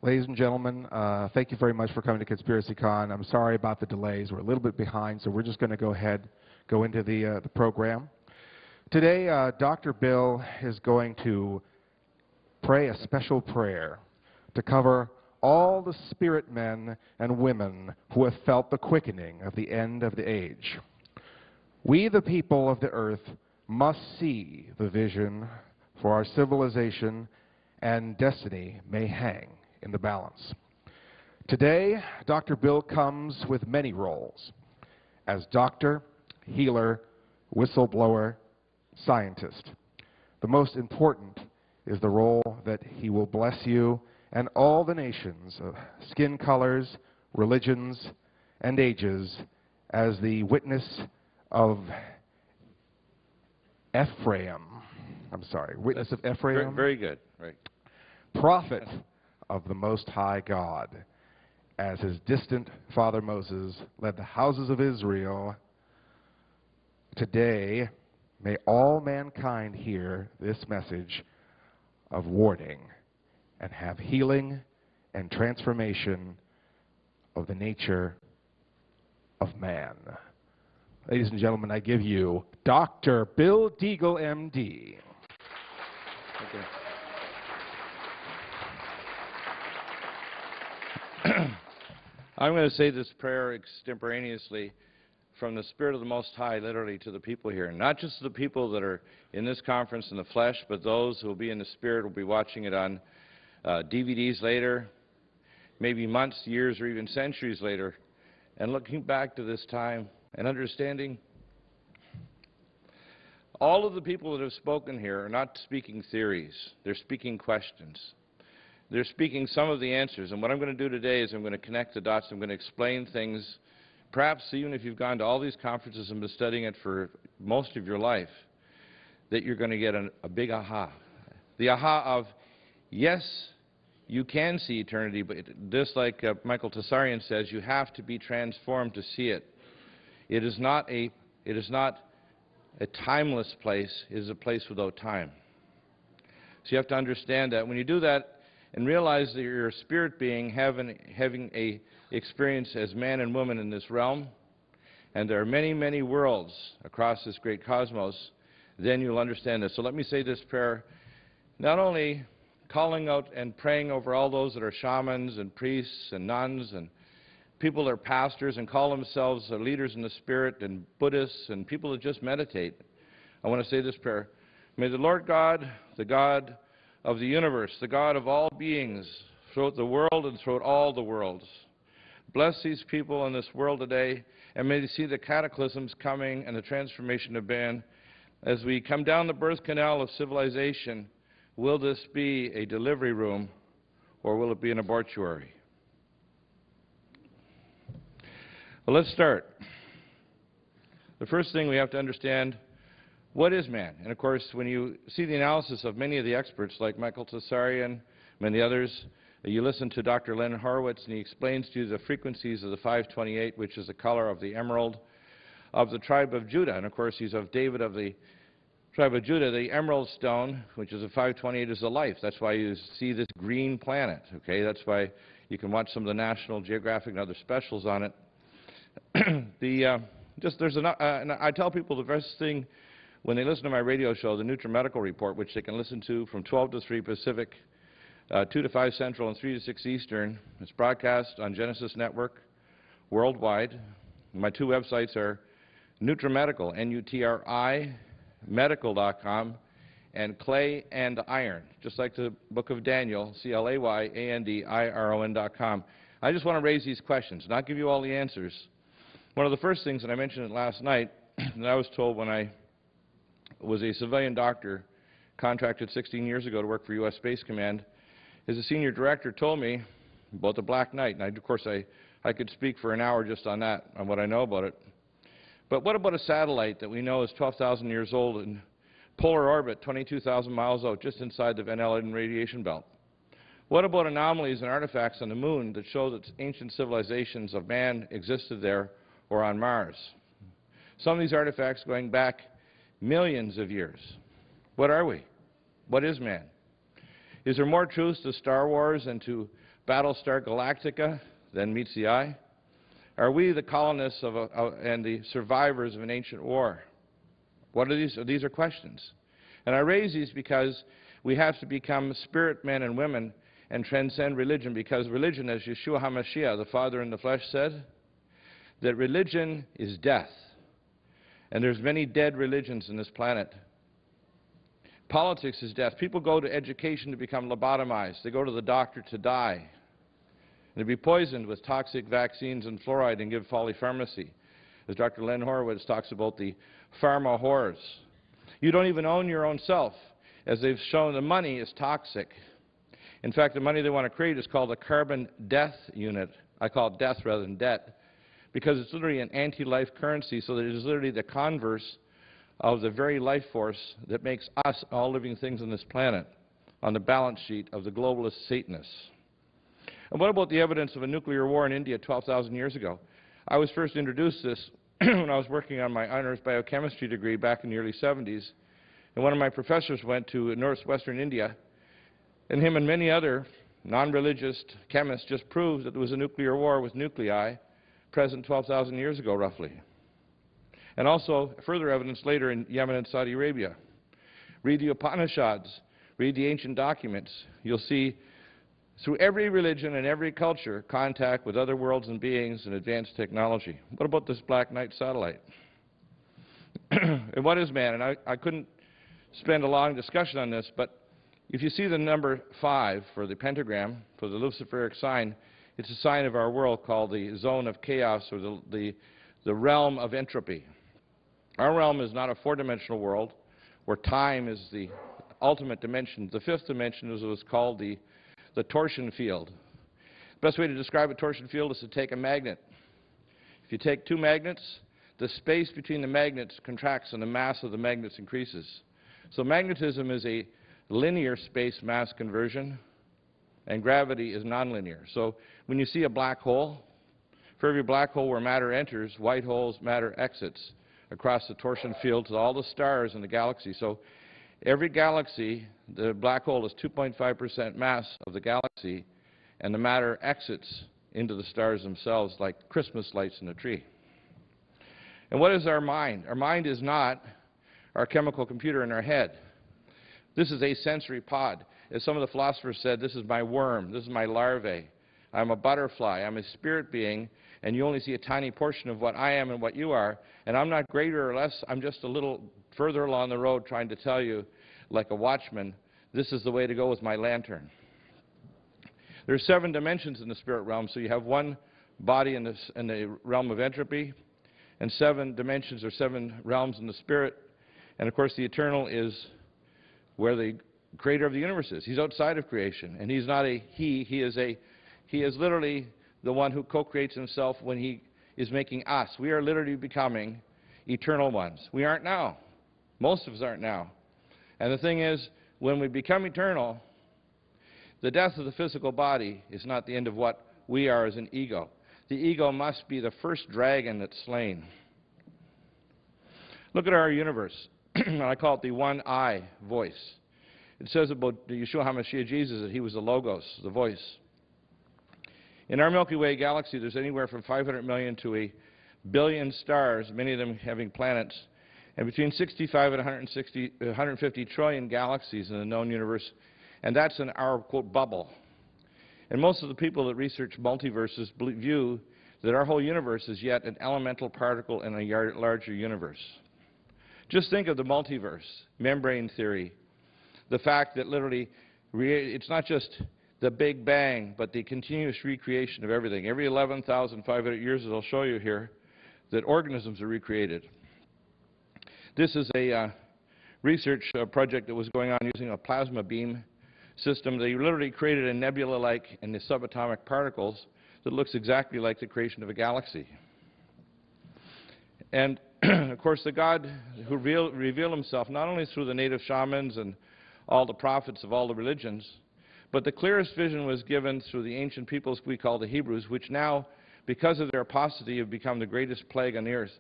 Ladies and gentlemen, thank you very much for coming to Conspiracy Con. I'm sorry about the delays. We're a little bit behind, so we're just going to go into the program. Today, Dr. Bill is going to pray a special prayer to cover all the spirit men and women who have felt the quickening of the end of the age. We, the people of the earth, must see the vision, for our civilization and destiny may hang in the balance. Today, Dr. Bill comes with many roles: as doctor, healer, whistleblower, scientist. The most important is the role that he will bless you and all the nations of skin colors, religions, and ages as the witness of witness of Ephraim. Very good, right. Prophet of the Most High God, as his distant father Moses led the houses of Israel. Today, may all mankind hear this message of warning and have healing and transformation of the nature of man. Ladies and gentlemen, I give you Dr. Bill Deagle, M.D. Okay. I'm going to say this prayer extemporaneously from the Spirit of the Most High, literally, to the people here. Not just the people that are in this conference in the flesh, but those who will be in the Spirit will be watching it on DVDs later, maybe months, years, or even centuries later, and looking back to this time and understanding all of the people that have spoken here are not speaking theories. They're speaking questions. They're speaking some of the answers. And what I'm going to do today is I'm going to connect the dots. I'm going to explain things. Perhaps even if you've gone to all these conferences and been studying it for most of your life, that you're going to get a big aha. The aha of, yes, you can see eternity, but just like Michael Tessarian says, you have to be transformed to see it. It is not a timeless place. It is a place without time. So you have to understand that. When you do that and realize that you're a spirit being having a experience as man and woman in this realm, and there are many, many worlds across this great cosmos, then you'll understand this. So let me say this prayer, not only calling out and praying over all those that are shamans and priests and nuns and people that are pastors and call themselves leaders in the spirit, and Buddhists and people that just meditate. I want to say this prayer. May the Lord God, the God of the universe, the God of all beings, throughout the world and throughout all the worlds, bless these people in this world today, and may they see the cataclysms coming and the transformation of man. As we come down the birth canal of civilization, will this be a delivery room, or will it be an abortuary? Well, let's start. The first thing we have to understand, what is man? And of course, when you see the analysis of many of the experts like Michael Tessarian, many others, you listen to Dr. Len Horowitz, and he explains to you the frequencies of the 528, which is the color of the emerald, of the tribe of Judah. And of course, he's of David of the tribe of Judah. The emerald stone, which is a 528, is the life. That's why you see this green planet, okay? That's why you can watch some of the National Geographic and other specials on it. I tell people the best thing when they listen to my radio show, the NutriMedical Report, which they can listen to from 12 to 3 Pacific, 2 to 5 Central, and 3 to 6 Eastern. It's broadcast on Genesis Network worldwide. My two websites are NutriMedical, N-U-T-R-I, medical.com, and Clay and Iron, just like the book of Daniel, CLAYANDIRON.com. I just want to raise these questions, not give you all the answers. One of the first things, and I mentioned it last night, that I was told when I was a civilian doctor contracted 16 years ago to work for U.S. Space Command, is the senior director told me about the Black Knight. And of course, I could speak for an hour just on that, on what I know about it. But what about a satellite that we know is 12,000 years old in polar orbit, 22,000 miles out, just inside the Van Allen radiation belt? What about anomalies and artifacts on the moon that show that ancient civilizations of man existed there or on Mars? Some of these artifacts going back millions of years. What are we? What is man? Is there more truth to Star Wars and to Battlestar Galactica then meets the eye? Are we the colonists and the survivors of an ancient war? What are these? These are questions. And I raise these because we have to become spirit men and women and transcend religion, because religion, as Yeshua HaMashiach, the Father in the flesh, said, that religion is death. And there's many dead religions in this planet. Politics is death. People go to education to become lobotomized. They go to the doctor to die. And to be poisoned with toxic vaccines and fluoride and give polypharmacy. As Dr. Len Horowitz talks about the pharma whores. You don't even own your own self. As they've shown, the money is toxic. In fact, the money they want to create is called a carbon death unit. I call it death rather than debt, because it's literally an anti-life currency, so that it is literally the converse of the very life force that makes us, all living things on this planet, on the balance sheet of the globalist Satanists. And what about the evidence of a nuclear war in India 12,000 years ago? I was first introduced to this when I was working on my honors biochemistry degree back in the early 70s. And one of my professors went to northwestern India, and him and many other non-religious chemists just proved that there was a nuclear war with nuclei present 12,000 years ago, roughly. And also further evidence later in Yemen and Saudi Arabia. Read the Upanishads, read the ancient documents. You'll see through every religion and every culture contact with other worlds and beings and advanced technology. What about this Black Knight satellite? And what is man? And I couldn't spend a long discussion on this, but if you see the number 5 for the pentagram, for the Luciferic sign, it's a sign of our world called the zone of chaos, or the realm of entropy. Our realm is not a 4-dimensional world where time is the ultimate dimension. The 5th dimension is what's called the torsion field. The best way to describe a torsion field is to take a magnet. If you take 2 magnets, the space between the magnets contracts and the mass of the magnets increases. So magnetism is a linear space-mass conversion, and gravity is nonlinear. So when you see a black hole, for every black hole where matter enters, white holes, matter exits across the torsion field to all the stars in the galaxy. So every galaxy, the black hole is 2.5% mass of the galaxy, and the matter exits into the stars themselves like Christmas lights in a tree. And what is our mind? Our mind is not our chemical computer in our head. This is a sensory pod. As some of the philosophers said, this is my worm, this is my larvae. I'm a butterfly, I'm a spirit being, and you only see a tiny portion of what I am and what you are, and I'm not greater or less, I'm just a little further along the road trying to tell you, like a watchman, this is the way to go with my lantern. There are 7 dimensions in the spirit realm, so you have one body in the realm of entropy, and 7 dimensions or 7 realms in the spirit, and of course the eternal is where the creator of the universe is. He's outside of creation, and he's not a he is literally the one who co-creates himself when he is making us. We are literally becoming eternal ones. We aren't now. Most of us aren't now. And the thing is, when we become eternal, the death of the physical body is not the end of what we are as an ego. The ego must be the first dragon that's slain. Look at our universe. I call it the one-eye voice. It says about Yeshua HaMashiach Jesus that he was the Logos, the voice. In our Milky Way galaxy, there's anywhere from 500 million to 1 billion stars, many of them having planets, and between 65 and 150 trillion galaxies in the known universe, and that's in our, quote, bubble. And most of the people that research multiverses view that our whole universe is yet an elemental particle in a larger universe. Just think of the multiverse, membrane theory, the fact that literally it's not just the Big Bang, but the continuous recreation of everything. Every 11,500 years, as I'll show you here, that organisms are recreated. This is a research project that was going on using a plasma beam system. They literally created a nebula-like in the subatomic particles that looks exactly like the creation of a galaxy. And of course, the God who revealed himself not only through the native shamans and all the prophets of all the religions, but the clearest vision was given through the ancient peoples we call the Hebrews, which now, because of their apostasy, have become the greatest plague on the earth.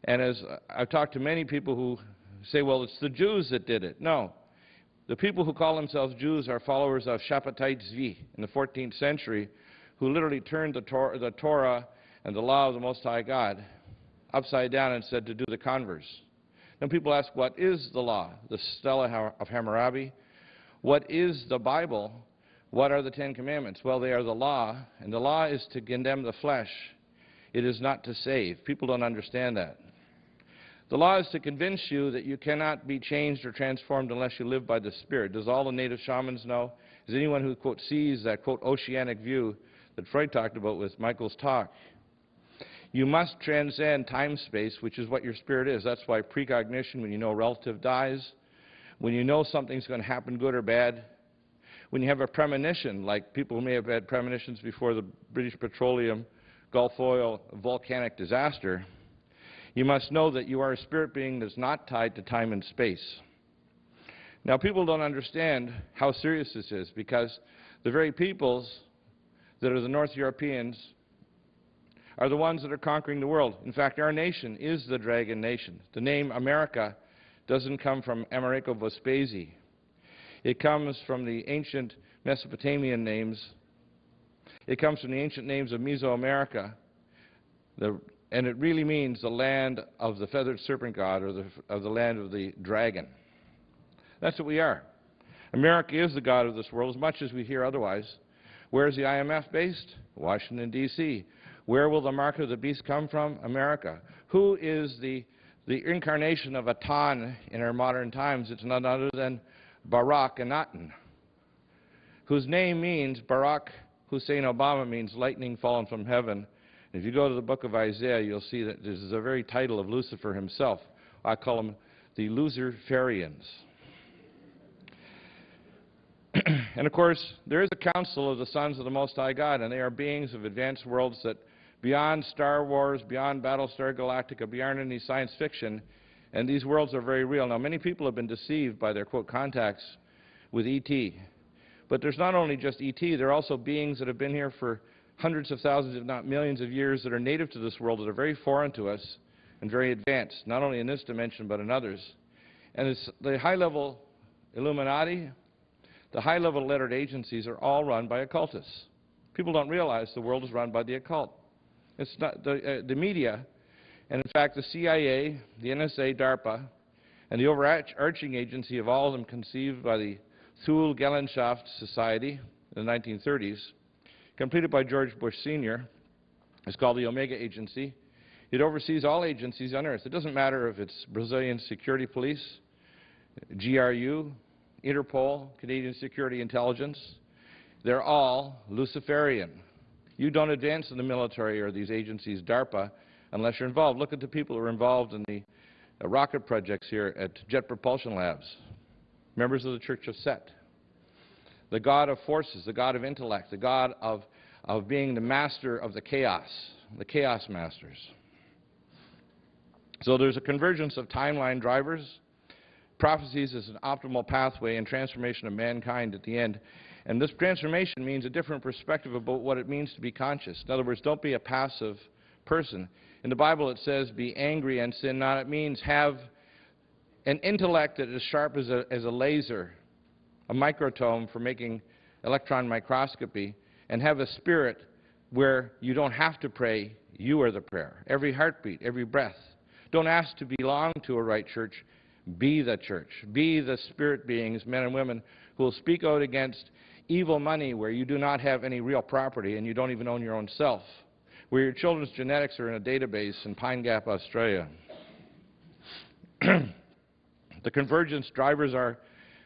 And as I've talked to many people who say, well, it's the Jews that did it. No. The people who call themselves Jews are followers of Shabbatai Tzvi in the 14th century, who literally turned the Torah and the law of the Most High God upside down and said to do the converse. Then people ask, what is the law? The Stela of Hammurabi. What is the Bible? What are the Ten Commandments? Well, they are the law, and the law is to condemn the flesh. It is not to save. People don't understand that. The law is to convince you that you cannot be changed or transformed unless you live by the Spirit. Does all the native shamans know? Is anyone who, quote, sees that, quote, oceanic view that Freud talked about with Michael's talk? You must transcend time-space, which is what your spirit is. That's why precognition, when you know a relative dies, when you know something's going to happen, good or bad, when you have a premonition, like people who may have had premonitions before the British Petroleum Gulf oil volcanic disaster, you must know that you are a spirit being that's not tied to time and space. Now, people don't understand how serious this is, because the very peoples that are the North Europeans are the ones that are conquering the world. In fact, our nation is the dragon nation. The name America doesn't come from Americo Vespasi. It comes from the ancient Mesopotamian names. It comes from the ancient names of Mesoamerica, and it really means the land of the feathered serpent god, or the land of the dragon. That's what we are. America is the god of this world, as much as we hear otherwise. Where is the IMF based? Washington, D.C. Where will the mark of the beast come from? America. Who is the incarnation of Atan in our modern times? It's none other than Barack Anaton, whose name means, Barack Hussein Obama means lightning fallen from heaven. If you go to the book of Isaiah, you'll see that this is a very title of Lucifer himself. I call them the Luciferians. And of course, there is a council of the sons of the Most High God, and they are beings of advanced worlds that beyond Star Wars, beyond Battlestar Galactica, beyond any science fiction, and these worlds are very real. Now, many people have been deceived by their, quote, contacts with E.T. But there's not only just E.T., there are also beings that have been here for hundreds of thousands, if not millions of years, that are native to this world, that are very foreign to us and very advanced, not only in this dimension but in others. And it's the high-level Illuminati, the high-level lettered agencies are all run by occultists. People don't realize the world is run by the occult. It's not the media, and in fact the CIA, the NSA, DARPA, and the overarching agency of all of them conceived by the Thule Gesellschaft Society in the 1930s, completed by George Bush Sr., is called the Omega Agency. It oversees all agencies on Earth. It doesn't matter if it's Brazilian Security Police, GRU, Interpol, Canadian Security Intelligence. They're all Luciferian. You don't advance in the military or these agencies, DARPA, unless you're involved. Look at the people who are involved in the rocket projects here at Jet Propulsion Labs. Members of the Church of Set. The God of forces, the God of intellect, the God of being the master of the chaos masters. So there's a convergence of timeline drivers. Prophecies is an optimal pathway and transformation of mankind at the end. And this transformation means a different perspective about what it means to be conscious. In other words, don't be a passive person. In the Bible it says, be angry and sin not. It means have an intellect that is sharp as a laser, a microtome for making electron microscopy, and have a spirit where you don't have to pray, you are the prayer. Every heartbeat, every breath. Don't ask to belong to a right church. Be the church. Be the spirit beings, men and women, who will speak out against evil money where you do not have any real property and you don't even own your own self, where your children's genetics are in a database in Pine Gap, Australia. The convergence drivers are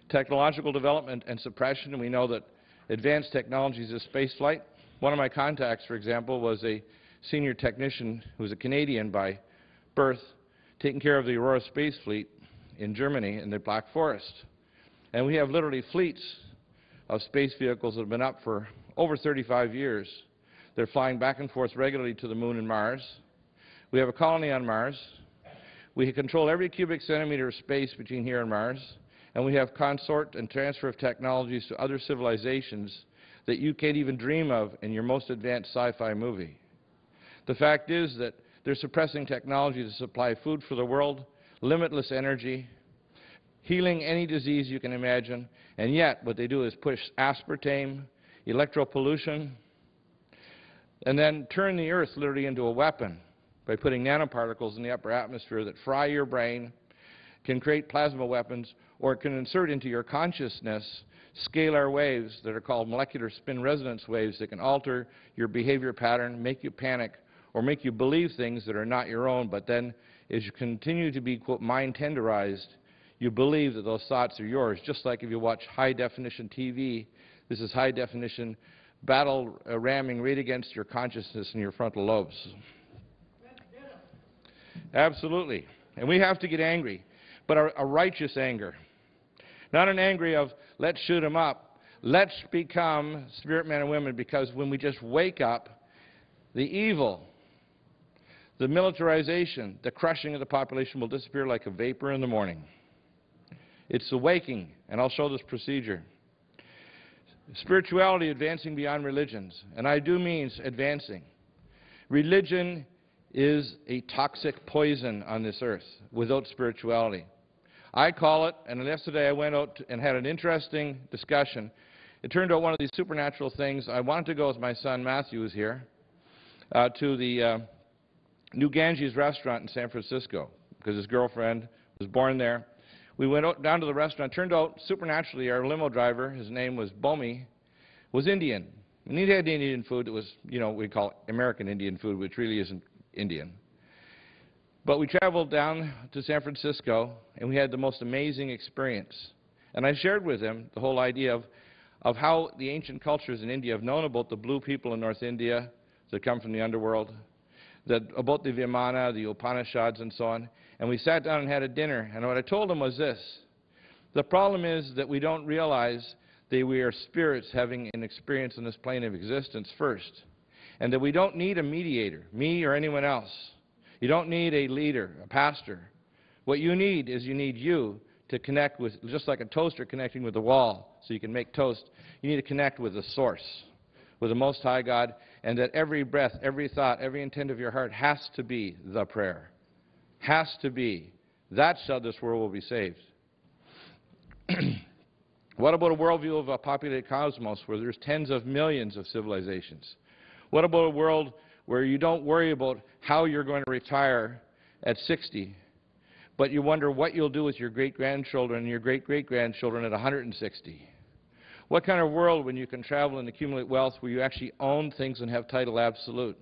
technological development and suppression, and we know that advanced technologies is spaceflight. One of my contacts, for example, was a senior technician who was a Canadian by birth, taking care of the Aurora Space Fleet in Germany in the Black Forest. And we have literally fleets of space vehicles that have been up for over 35 years. They're flying back and forth regularly to the moon and Mars. We have a colony on Mars. We control every cubic centimeter of space between here and Mars. And we have consort and transfer of technologies to other civilizations that you can't even dream of in your most advanced sci-fi movie. The fact is that they're suppressing technology to supply food for the world, limitless energy, healing any disease you can imagine, and yet what they do is push aspartame, electropollution, and then turn the earth literally into a weapon by putting nanoparticles in the upper atmosphere that fry your brain, can create plasma weapons, or can insert into your consciousness scalar waves that are called molecular spin resonance waves that can alter your behavior pattern, make you panic, or make you believe things that are not your own. But then as you continue to be, quote, mind tenderized, you believe that those thoughts are yours. Just like if you watch high-definition TV, this is high-definition battle ramming right against your consciousness and your frontal lobes. Absolutely. And we have to get angry, but a righteous anger. Not an angry of, let's shoot them up. Let's become spirit men and women, because when we just wake up, the evil, the militarization, the crushing of the population will disappear like a vapor in the morning. It's the waking, and I'll show this procedure. Spirituality advancing beyond religions, and I do mean advancing. Religion is a toxic poison on this earth without spirituality. I call it, and yesterday I went out and had an interesting discussion. It turned out one of these supernatural things. I wanted to go with my son Matthew, who's here, to the New Ganges restaurant in San Francisco, because his girlfriend was born there. We went out, down to the restaurant. Turned out, supernaturally, our limo driver, his name was Bomi, was Indian. And he had Indian food that was, you know, we call American Indian food, which really isn't Indian. But we traveled down to San Francisco, and we had the most amazing experience. And I shared with him the whole idea of how the ancient cultures in India have known about the blue people in North India that come from the underworld, that about the Vimana, the Upanishads, and so on. And we sat down and had a dinner, and what I told him was this: the problem is that we don't realize that we are spirits having an experience on this plane of existence first, and that we don't need a mediator, me or anyone else. You don't need a leader, a pastor. What you need is you to connect with, just like a toaster connecting with the wall so you can make toast. You need to connect with the source, with the Most High God, and that every breath, every thought, every intent of your heart has to be the prayer. Has to be. That's how this world will be saved. What about a worldview of a populated cosmos where there's tens of millions of civilizations? What about a world where you don't worry about how you're going to retire at 60, but you wonder what you'll do with your great-grandchildren and your great-great-grandchildren at 160? What kind of world when you can travel and accumulate wealth where you actually own things and have title absolute?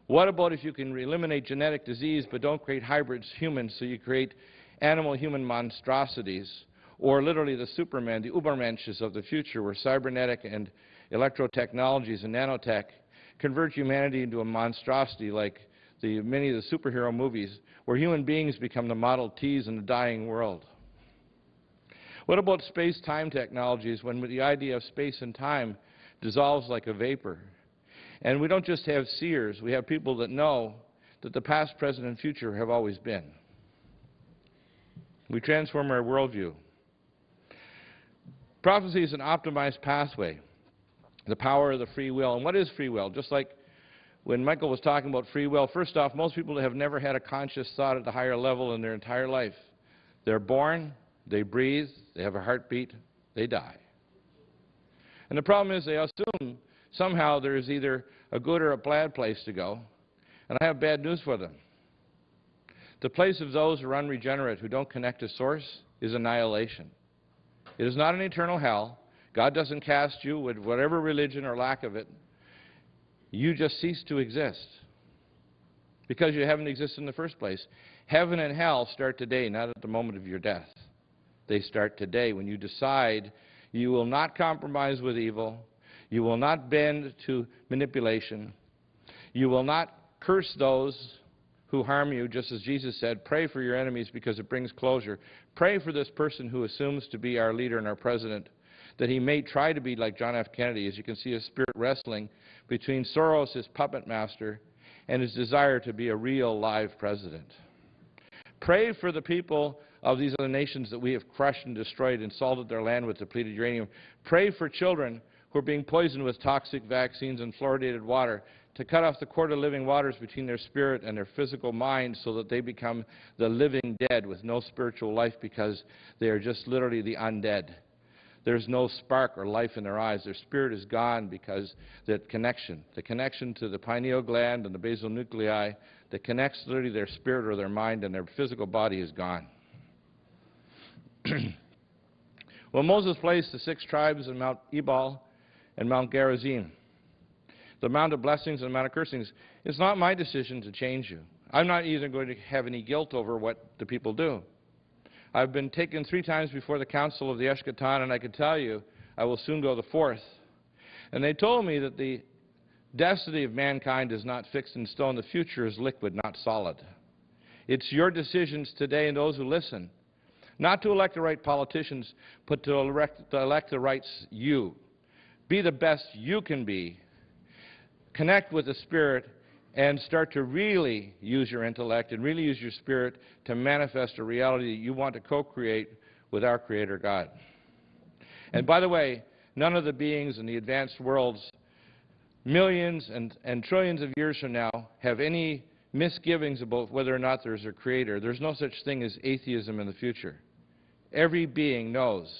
What about if you can eliminate genetic disease but don't create hybrids humans, so you create animal-human monstrosities, or literally the Superman, the Ubermensches of the future, where cybernetic and electro-technologies and nanotech convert humanity into a monstrosity like many of the superhero movies, where human beings become the Model Ts in the dying world? What about space-time technologies when the idea of space and time dissolves like a vapor? And we don't just have seers, we have people that know that the past, present, and future have always been. We transform our worldview. Prophecy is an optimized pathway, the power of the free will. And what is free will? Just like when Michael was talking about free will, first off, most people have never had a conscious thought at a higher level in their entire life. They're born, they breathe, they have a heartbeat, they die. And the problem is they assume somehow there is either a good or a bad place to go. And I have bad news for them. The place of those who are unregenerate, who don't connect to source, is annihilation. It is not an eternal hell. God doesn't cast you with whatever religion or lack of it. You just cease to exist because you haven't existed in the first place. Heaven and hell start today, not at the moment of your death. They start today when you decide you will not compromise with evil, you will not bend to manipulation, you will not curse those who harm you, just as Jesus said, pray for your enemies because it brings closure. Pray for this person who assumes to be our leader and our president, that he may try to be like John F. Kennedy. As you can see, a spirit wrestling between Soros, his puppet master, and his desire to be a real live president. Pray for the people of these other nations that we have crushed and destroyed and salted their land with depleted uranium. Pray for children who are being poisoned with toxic vaccines and fluoridated water. to cut off the cord of living waters between their spirit and their physical mind so that they become the living dead with no spiritual life because they are just literally the undead. There's no spark or life in their eyes. Their spirit is gone because the connection to the pineal gland and the basal nuclei that connects literally their spirit or their mind and their physical body is gone. Well, Moses placed the 6 tribes in Mount Ebal and Mount Gerizim, the Mount of Blessings and the Mount of Cursings. It's not my decision to change you. I'm not even going to have any guilt over what the people do. I've been taken 3 times before the Council of the Eshkatan, and I can tell you I will soon go the 4th. And they told me that the destiny of mankind is not fixed in stone. The future is liquid, not solid. It's your decisions today and those who listen, not to elect the right politicians, but to elect the right you. Be the best you can be. Connect with the Spirit and start to really use your intellect and really use your spirit to manifest a reality that you want to co-create with our Creator God. And by the way, none of the beings in the advanced worlds, millions and trillions of years from now, have any misgivings about whether or not there's a Creator. There's no such thing as atheism in the future. Every being knows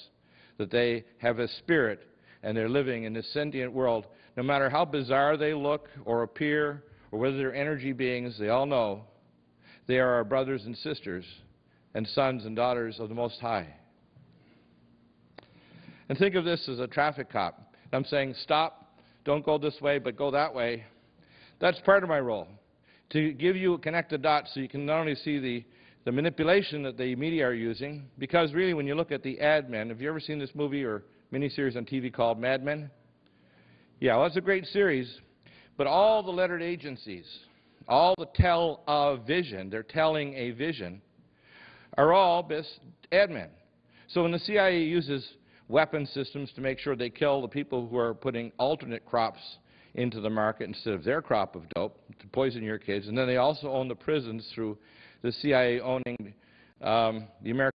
that they have a spirit and they're living in this sentient world. No matter how bizarre they look or appear, or whether they're energy beings, they all know they are our brothers and sisters and sons and daughters of the Most High. And think of this as a traffic cop. I'm saying, stop, don't go this way, but go that way. That's part of my role, to give you, connect the dots so you can not only see the manipulation that the media are using, because really when you look at the ad men, have you ever seen this movie or miniseries on TV called Mad Men? Yeah, well, it's a great series. But all the lettered agencies, all the tell a vision, they're telling a vision, are all ad men. So when the CIA uses weapon systems to make sure they kill the people who are putting alternate crops into the market instead of their crop of dope to poison your kids, and then they also own the prisons through the CIA owning the American